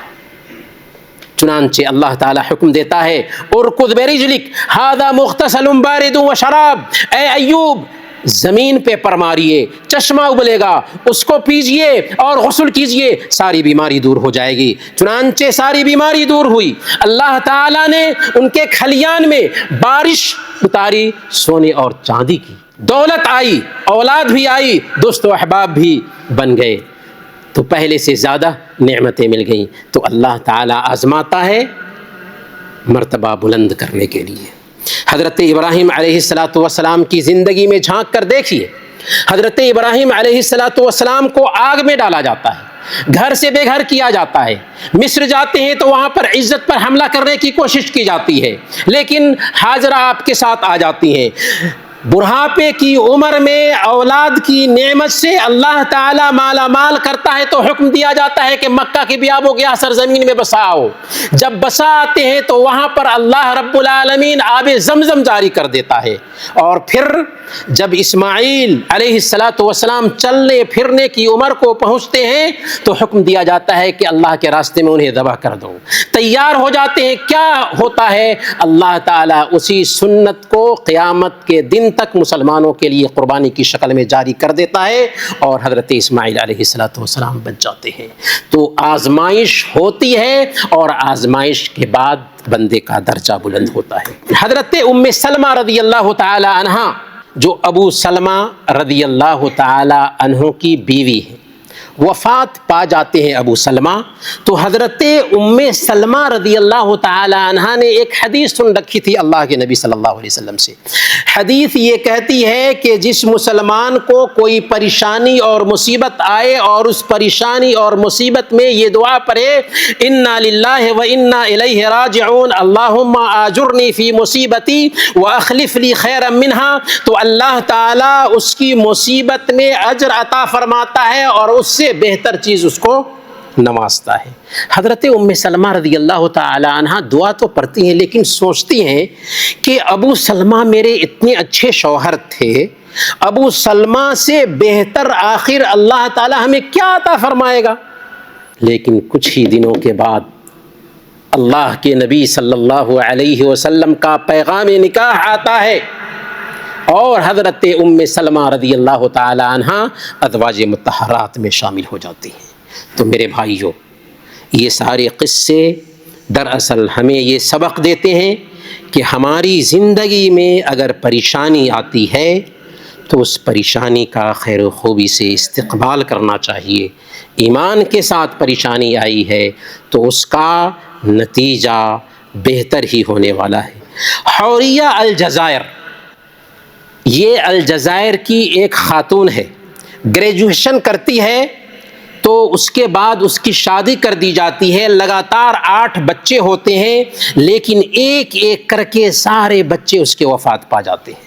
چنانچہ اللہ تعالیٰ حکم دیتا ہے ارکض برجلک ھذا مغتسل بارد وشراب، اے ایوب زمین پہ پر ماریے، چشمہ ابلے گا، اس کو پیجئے اور غسل کیجئے، ساری بیماری دور ہو جائے گی۔ چنانچہ ساری بیماری دور ہوئی، اللہ تعالیٰ نے ان کے کھلیان میں بارش اتاری سونے اور چاندی کی، دولت آئی، اولاد بھی آئی، دوست و احباب بھی بن گئے، تو پہلے سے زیادہ نعمتیں مل گئیں۔ تو اللہ تعالیٰ آزماتا ہے مرتبہ بلند کرنے کے لیے۔ حضرت ابراہیم علیہ السلام کی زندگی میں جھانک کر دیکھیے، حضرت ابراہیم علیہ السلام کو آگ میں ڈالا جاتا ہے، گھر سے بے گھر کیا جاتا ہے، مصر جاتے ہیں تو وہاں پر عزت پر حملہ کرنے کی کوشش کی جاتی ہے، لیکن ہاجرہ آپ کے ساتھ آ جاتی ہیں۔ بڑھاپے کی عمر میں اولاد کی نعمت سے اللہ تعالیٰ مالا مال کرتا ہے تو حکم دیا جاتا ہے کہ مکہ کی بیابو گیا سرزمین میں بساؤ۔ جب بسا آتے ہیں تو وہاں پر اللہ رب العالمین آب زمزم جاری کر دیتا ہے، اور پھر جب اسماعیل علیہ السلام چلنے پھرنے کی عمر کو پہنچتے ہیں تو حکم دیا جاتا ہے کہ اللہ کے راستے میں انہیں ذبح کر دو۔ تیار ہو جاتے ہیں، کیا ہوتا ہے؟ اللہ تعالیٰ اسی سنت کو قیامت کے دن تک مسلمانوں کے لیے قربانی کی شکل میں جاری کر دیتا ہے، اور حضرت اسماعیل علیہ السلام بچ جاتے ہیں۔ تو آزمائش ہوتی ہے، اور آزمائش کے بعد بندے کا درجہ بلند ہوتا ہے۔ حضرت ام سلمہ رضی اللہ تعالی عنہا، جو ابو سلمہ رضی اللہ تعالی عنہ کی بیوی ہے، وفات پا جاتے ہیں ابو سلمہ، تو حضرت ام سلمہ رضی اللہ تعالی عنہ نے ایک حدیث سن رکھی تھی اللہ کے نبی صلی اللہ علیہ وسلم سے۔ حدیث یہ کہتی ہے کہ جس مسلمان کو کوئی پریشانی اور مصیبت آئے اور اس پریشانی اور مصیبت میں یہ دعا پڑھے انا للہ و انا الیہ راجعون اللہم آجرنی فی مصیبتی واخلف لی خیرا منہا، تو اللہ تعالیٰ اس کی مصیبت میں اجر عطا فرماتا ہے اور اس سے بہتر چیز اس کو نوازتا ہے۔ حضرت ام سلمہ رضی اللہ تعالی عنہ دعا تو پڑھتی ہیں، لیکن سوچتی ہیں کہ ابو سلمہ میرے اتنے اچھے شوہر تھے، ابو سلمہ سے بہتر آخر اللہ تعالی ہمیں کیا عطا فرمائے گا؟ لیکن کچھ ہی دنوں کے بعد اللہ کے نبی صلی اللہ علیہ وسلم کا پیغام نکاح آتا ہے، اور حضرت ام سلمہ رضی اللہ تعالی عنہ ازواج مطہرات میں شامل ہو جاتی ہیں۔ تو میرے بھائیو، یہ سارے قصے دراصل ہمیں یہ سبق دیتے ہیں کہ ہماری زندگی میں اگر پریشانی آتی ہے تو اس پریشانی کا خیر و خوبی سے استقبال کرنا چاہیے۔ ایمان کے ساتھ پریشانی آئی ہے تو اس کا نتیجہ بہتر ہی ہونے والا ہے۔ حوریہ الجزائر، یہ الجزائر کی ایک خاتون ہے، گریجویشن کرتی ہے تو اس کے بعد اس کی شادی کر دی جاتی ہے، لگاتار 8 بچے ہوتے ہیں، لیکن ایک ایک کر کے سارے بچے اس کے وفات پا جاتے ہیں،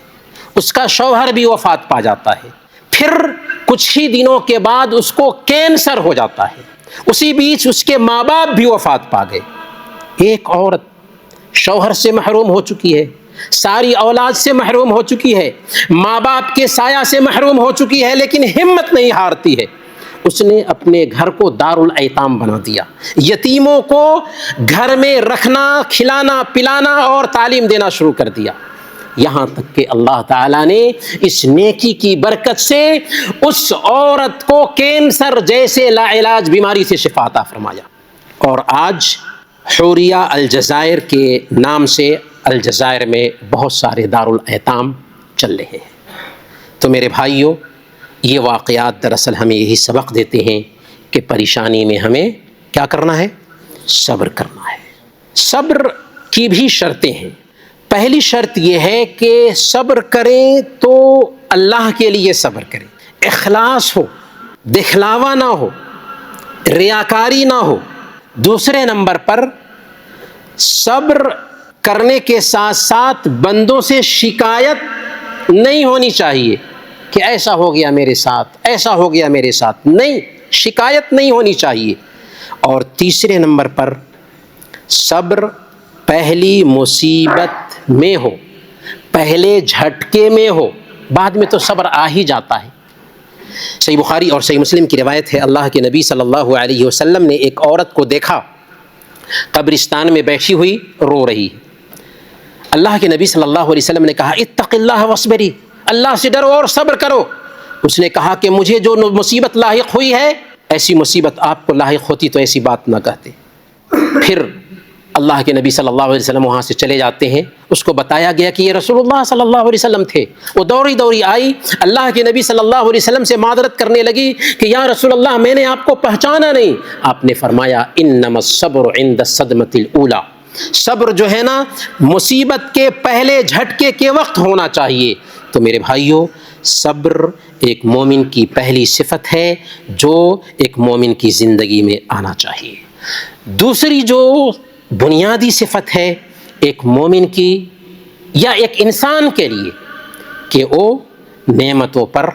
اس کا شوہر بھی وفات پا جاتا ہے، پھر کچھ ہی دنوں کے بعد اس کو کینسر ہو جاتا ہے، اسی بیچ اس کے ماں باپ بھی وفات پا گئے۔ ایک عورت شوہر سے محروم ہو چکی ہے، ساری اولاد سے محروم ہو چکی ہے، ماں باپ کے سایہ سے محروم ہو چکی ہے، لیکن ہمت نہیں ہارتی ہے۔ اس نے اپنے گھر کو دارالایتام بنا دیا، یتیموں کو گھر میں رکھنا، کھلانا پلانا اور تعلیم دینا شروع کر دیا، یہاں تک کہ اللہ تعالیٰ نے اس نیکی کی برکت سے اس عورت کو کینسر جیسے لا علاج بیماری سے شفا عطا فرمایا، اور آج حوریہ الجزائر کے نام سے الجزائر میں بہت سارے دارالایتام چل رہے ہیں۔ تو میرے بھائیوں، یہ واقعات دراصل ہمیں یہی سبق دیتے ہیں کہ پریشانی میں ہمیں کیا کرنا ہے؟ صبر کرنا ہے۔ صبر کی بھی شرطیں ہیں۔ پہلی شرط یہ ہے کہ صبر کریں تو اللہ کے لیے صبر کریں، اخلاص ہو، دکھلاوا نہ ہو، ریاکاری نہ ہو۔ دوسرے نمبر پر صبر کرنے کے ساتھ ساتھ بندوں سے شکایت نہیں ہونی چاہیے کہ ایسا ہو گیا میرے ساتھ، ایسا ہو گیا میرے ساتھ، نہیں، شکایت نہیں ہونی چاہیے۔ اور تیسرے نمبر پر صبر پہلی مصیبت میں ہو، پہلے جھٹکے میں ہو، بعد میں تو صبر آ ہی جاتا ہے۔ صحیح بخاری اور صحیح مسلم کی روایت ہے، اللہ کے نبی صلی اللہ علیہ وسلم نے ایک عورت کو دیکھا قبرستان میں بیٹھی ہوئی رو رہی ہے۔ اللہ کے نبی صلی اللہ علیہ وسلم نے کہا اتق اللہ واصبری، اللہ سے ڈرو اور صبر کرو۔ اس نے کہا کہ مجھے جو مصیبت لاحق ہوئی ہے، ایسی مصیبت آپ کو لاحق ہوتی تو ایسی بات نہ کہتے۔ پھر اللہ کے نبی صلی اللہ علیہ وسلم وہاں سے چلے جاتے ہیں۔ اس کو بتایا گیا کہ یہ رسول اللہ صلی اللہ علیہ وسلم تھے۔ وہ دوڑی دوڑی آئی، اللہ کے نبی صلی اللہ علیہ وسلم سے معذرت کرنے لگی کہ یا رسول اللہ میں نے آپ کو پہچانا نہیں۔ آپ نے فرمایا انما الصبر عند الصدمۃ الاولی، صبر جو ہے نا مصیبت کے پہلے جھٹکے کے وقت ہونا چاہیے۔ تو میرے بھائیوں، صبر ایک مومن کی پہلی صفت ہے جو ایک مومن کی زندگی میں آنا چاہیے۔ دوسری جو بنیادی صفت ہے ایک مومن کی یا ایک انسان کے لیے کہ وہ نعمتوں پر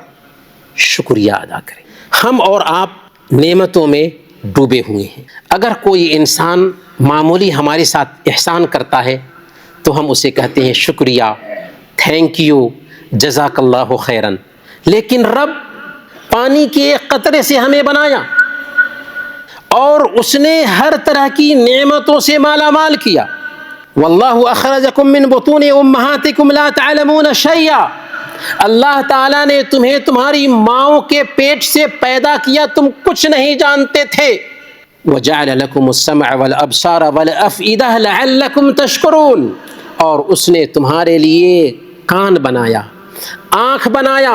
شکریہ ادا کرے۔ ہم اور آپ نعمتوں میں ڈوبے ہوئے ہیں۔ اگر کوئی انسان معمولی ہمارے ساتھ احسان کرتا ہے تو ہم اسے کہتے ہیں شکریہ، تھینک یو، جزاک اللہ خیرن۔ لیکن رب پانی کے ایک قطرے سے ہمیں بنایا اور اس نے ہر طرح کی نعمتوں سے مالا مال کیا۔ واللہ اخرجکم من بطون امہاتکم لا تعلمون شیئا، اللہ تعالیٰ نے تمہیں تمہاری ماؤں کے پیٹ سے پیدا کیا، تم کچھ نہیں جانتے تھے۔ وجعل لکم السمع والابصار والافئدہ لعلکم تشکرون، اور اس نے تمہارے لیے کان بنایا، آنکھ بنایا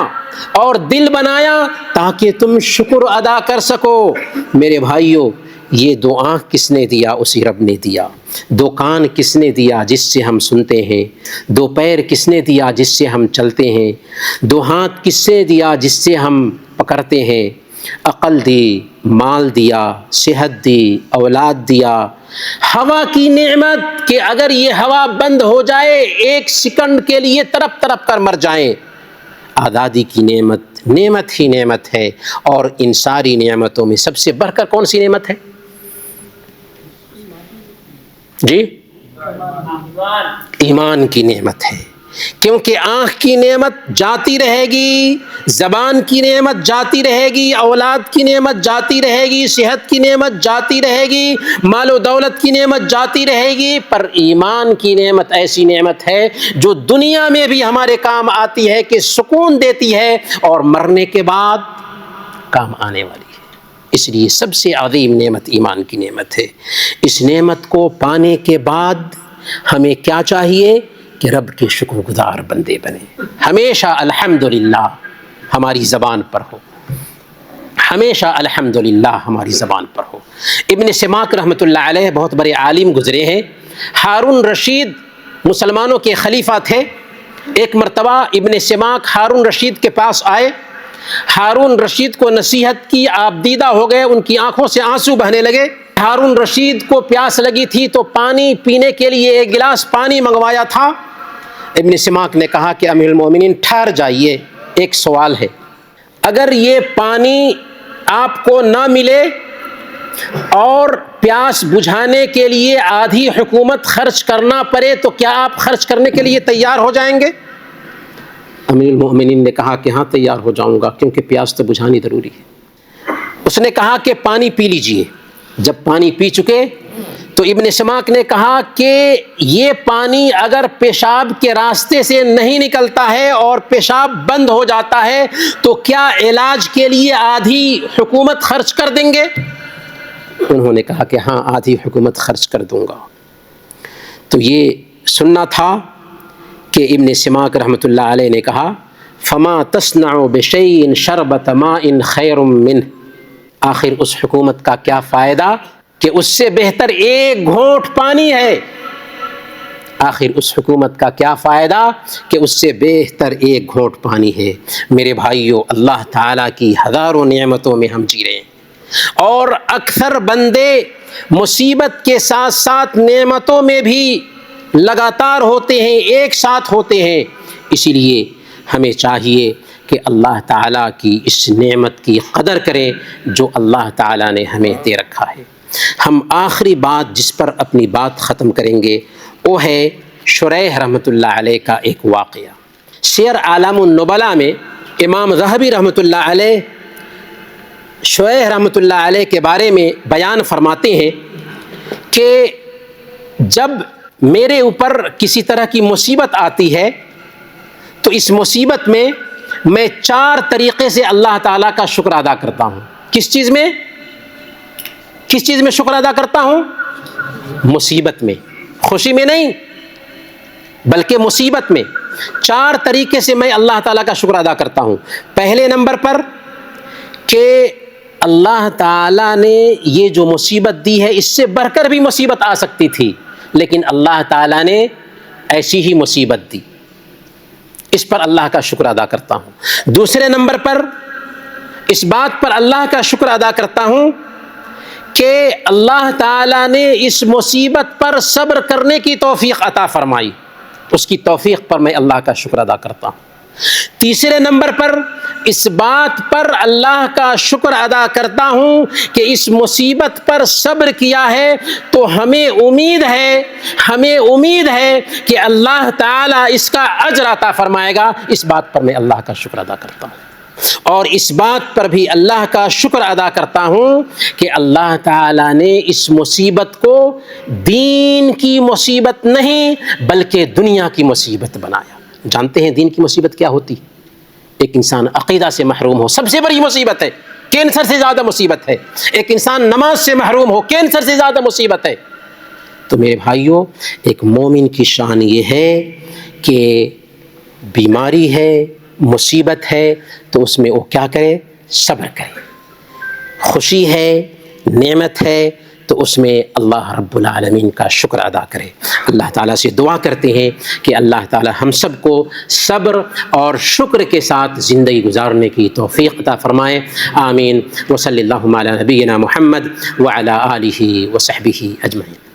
اور دل بنایا تاکہ تم شکر ادا کر سکو۔ میرے بھائیوں، یہ دو آنکھ کس نے دیا؟ اسی رب نے دیا۔ دو کان کس نے دیا؟ جس سے ہم سنتے ہیں۔ دو پیر کس نے دیا؟ جس سے ہم چلتے ہیں۔ دو ہاتھ کس نے دیا؟ جس سے ہم پکڑتے ہیں۔ عقل دی، مال دیا، صحت دی، اولاد دیا، ہوا کی نعمت کہ اگر یہ ہوا بند ہو جائے ایک سیکنڈ کے لیے تڑپ تڑپ کر مر جائیں۔ آزادی کی نعمت، نعمت ہی نعمت ہے۔ اور ان ساری نعمتوں میں سب سے بڑھ کر کون سی نعمت ہے؟ جی، ایمان کی نعمت ہے۔ کیونکہ آنکھ کی نعمت جاتی رہے گی، زبان کی نعمت جاتی رہے گی، اولاد کی نعمت جاتی رہے گی، صحت کی نعمت جاتی رہے گی، مال و دولت کی نعمت جاتی رہے گی، پر ایمان کی نعمت ایسی نعمت ہے جو دنیا میں بھی ہمارے کام آتی ہے، کہ سکون دیتی ہے اور مرنے کے بعد کام آنے والی ہے۔ اس لیے سب سے عظیم نعمت ایمان کی نعمت ہے۔ اس نعمت کو پانے کے بعد ہمیں کیا چاہیے؟ کہ رب کے شکر گزار بندے بنے۔ ہمیشہ الحمدللہ ہماری زبان پر ہو، ہمیشہ الحمدللہ ہماری زبان پر ہو۔ ابن سماک رحمۃ اللہ علیہ بہت بڑے عالم گزرے ہیں۔ ہارون رشید مسلمانوں کے خلیفہ تھے۔ ایک مرتبہ ابن سماک ہارون رشید کے پاس آئے، ہارون رشید کو نصیحت کی، آپ دیدہ ہو گئے، ان کی آنکھوں سے آنسو بہنے لگے۔ ہارون رشید کو پیاس لگی تھی تو پانی پینے کے لیے ایک گلاس پانی منگوایا تھا۔ ابن سماک نے کہا کہ امیر المومنین ٹھہر جائیے، ایک سوال ہے، اگر یہ پانی آپ کو نہ ملے اور پیاس بجھانے کے لیے آدھی حکومت خرچ کرنا پڑے تو کیا آپ خرچ کرنے کے لیے تیار ہو جائیں گے؟ امیر المومنین نے کہا کہ ہاں تیار ہو جاؤں گا، کیونکہ پیاس تو بجھانی ضروری ہے۔ اس نے کہا کہ پانی پی لیجئے۔ جب پانی پی چکے تو ابن سماک نے کہا کہ یہ پانی اگر پیشاب کے راستے سے نہیں نکلتا ہے اور پیشاب بند ہو جاتا ہے تو کیا علاج کے لیے آدھی حکومت خرچ کر دیں گے؟ انہوں نے کہا کہ ہاں آدھی حکومت خرچ کر دوں گا۔ تو یہ سننا تھا کہ ابن سماک رحمۃ اللہ علیہ نے کہا فما تصنع بشیء شربۃ ماء خیر منہ، آخر اس حکومت کا کیا فائدہ کہ اس سے بہتر ایک گھونٹ پانی ہے۔ آخر اس حکومت کا کیا فائدہ کہ اس سے بہتر ایک گھونٹ پانی ہے۔ میرے بھائیوں، اللہ تعالیٰ کی ہزاروں نعمتوں میں ہم جی رہے ہیں، اور اکثر بندے مصیبت کے ساتھ ساتھ نعمتوں میں بھی لگاتار ہوتے ہیں، ایک ساتھ ہوتے ہیں۔ اسی لیے ہمیں چاہیے کہ اللہ تعالیٰ کی اس نعمت کی قدر کریں جو اللہ تعالیٰ نے ہمیں دے رکھا ہے۔ ہم آخری بات جس پر اپنی بات ختم کریں گے وہ ہے شریح رحمۃ اللہ علیہ کا ایک واقعہ۔ سیر اعلام النبلاء میں امام ذہبی رحمۃ اللہ علیہ شریح رحمۃ اللہ علیہ کے بارے میں بیان فرماتے ہیں کہ جب میرے اوپر کسی طرح کی مصیبت آتی ہے تو اس مصیبت میں 4 طریقے سے اللہ تعالیٰ کا شکر ادا کرتا ہوں۔ کس چیز میں شکر ادا کرتا ہوں؟ مصیبت میں، خوشی میں نہیں بلکہ مصیبت میں 4 طریقے سے میں اللہ تعالیٰ کا شکر ادا کرتا ہوں۔ پہلے نمبر پر کہ اللہ تعالیٰ نے یہ جو مصیبت دی ہے، اس سے بڑھ کر بھی مصیبت آ سکتی تھی، لیکن اللہ تعالیٰ نے ایسی ہی مصیبت دی، اس پر اللہ کا شکر ادا کرتا ہوں۔ دوسرے نمبر پر اس بات پر اللہ کا شکر ادا کرتا ہوں کہ اللہ تعالیٰ نے اس مصیبت پر صبر کرنے کی توفیق عطا فرمائی، اس کی توفیق پر میں اللہ کا شکر ادا کرتا ہوں۔ تیسرے نمبر پر اس بات پر اللہ کا شکر ادا کرتا ہوں کہ اس مصیبت پر صبر کیا ہے تو ہمیں امید ہے کہ اللہ تعالیٰ اس کا اجر عطا فرمائے گا، اس بات پر میں اللہ کا شکر ادا کرتا ہوں۔ اور اس بات پر بھی اللہ کا شکر ادا کرتا ہوں کہ اللہ تعالیٰ نے اس مصیبت کو دین کی مصیبت نہیں بلکہ دنیا کی مصیبت بنایا۔ جانتے ہیں دین کی مصیبت کیا ہوتی؟ ایک انسان عقیدہ سے محروم ہو، سب سے بڑی مصیبت ہے، کینسر سے زیادہ مصیبت ہے۔ ایک انسان نماز سے محروم ہو، کینسر سے زیادہ مصیبت ہے۔ تو میرے بھائیوں، ایک مومن کی شان یہ ہے کہ بیماری ہے، مصیبت ہے تو اس میں وہ کیا کرے؟ صبر کرے۔ خوشی ہے، نعمت ہے تو اس میں اللہ رب العالمین کا شکر ادا کرے۔ اللہ تعالیٰ سے دعا کرتے ہیں کہ اللہ تعالیٰ ہم سب کو صبر اور شکر کے ساتھ زندگی گزارنے کی توفیق عطا فرمائے، آمین۔ وصلی اللہ علی نبینا محمد وعلی آلہ وصحبہ اجمعین۔